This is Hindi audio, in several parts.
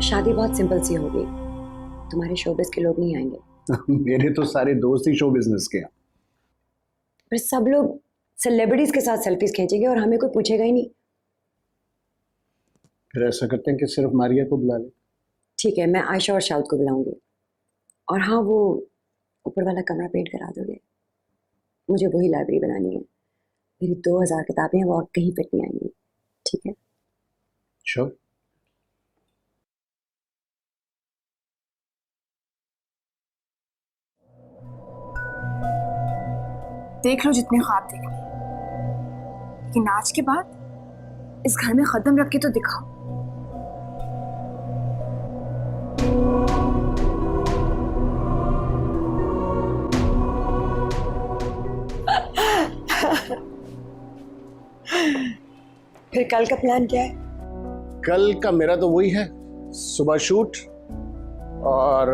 शादी बहुत सिंपल सी होगी, तुम्हारे शोबिज़ के लोग नहीं आएंगे। मेरे तो सारे दोस्त ही शो बिजनेस के हैं। पर सब लोग सेलिब्रिटीज के साथ सेल्फीज खींचेंगे और हमें कोई पूछेगा ही नहीं। फिर ऐसा करते हैं कि सिर्फ मारिया को बुला ले। ठीक है, मैं आयशा और शाउद को बुलाऊंगी। और हाँ, वो ऊपर वाला कमरा पेंट करा दोगे? मुझे वही लाइब्रेरी बनानी है। मेरी 2000 किताबें हैं, वो और कहीं फिट नहीं आएंगी। ठीक है? श्योर। देख लो जितने ख्वाब देख लो, लेकिन आज के बाद इस घर में कदम रख के तो दिखाओ। फिर कल का प्लान क्या है? कल का मेरा तो वही है, सुबह शूट और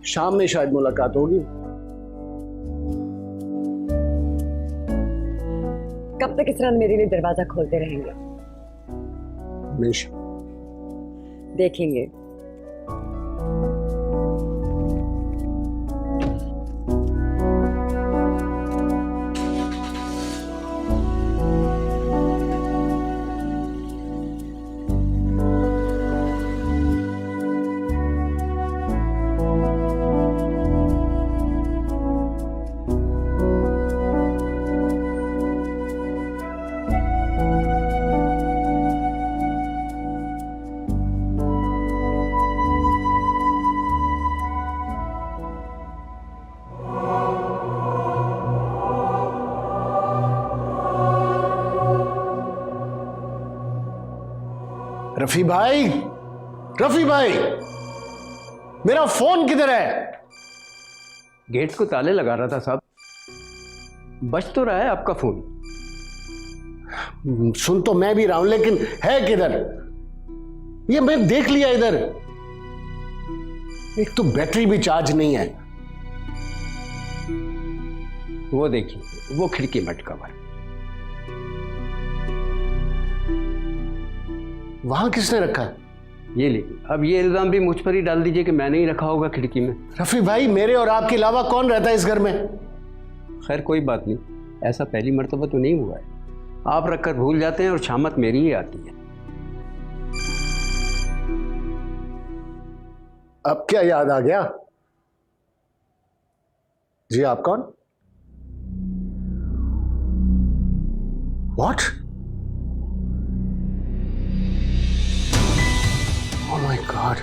शाम में शायद मुलाकात होगी। कब तक इस तरह मेरे लिए दरवाजा खोलते रहेंगे? हमेशा। देखेंगे। रफी भाई, रफी भाई, मेरा फोन किधर है? गेट को ताले लगा रहा था साहब। बज तो रहा है आपका फोन। सुन तो मैं भी रहा हूं, लेकिन है किधर? ये मैं देख लिया इधर। एक तो बैटरी भी चार्ज नहीं है। वो देखिए, वो खिड़की में अटका हुआ है। वहां किसने रखा है? ये लीजिए। अब ये इल्जाम भी मुझ पर ही डाल दीजिए कि मैंने ही रखा होगा खिड़की में। रफी भाई, मेरे और आपके अलावा कौन रहता है इस घर में? खैर कोई बात नहीं, ऐसा पहली मर्तबा तो नहीं हुआ है। आप रखकर भूल जाते हैं और शामत मेरी ही आती है। अब क्या याद आ गया? जी, आप कौन? What? Oh my God.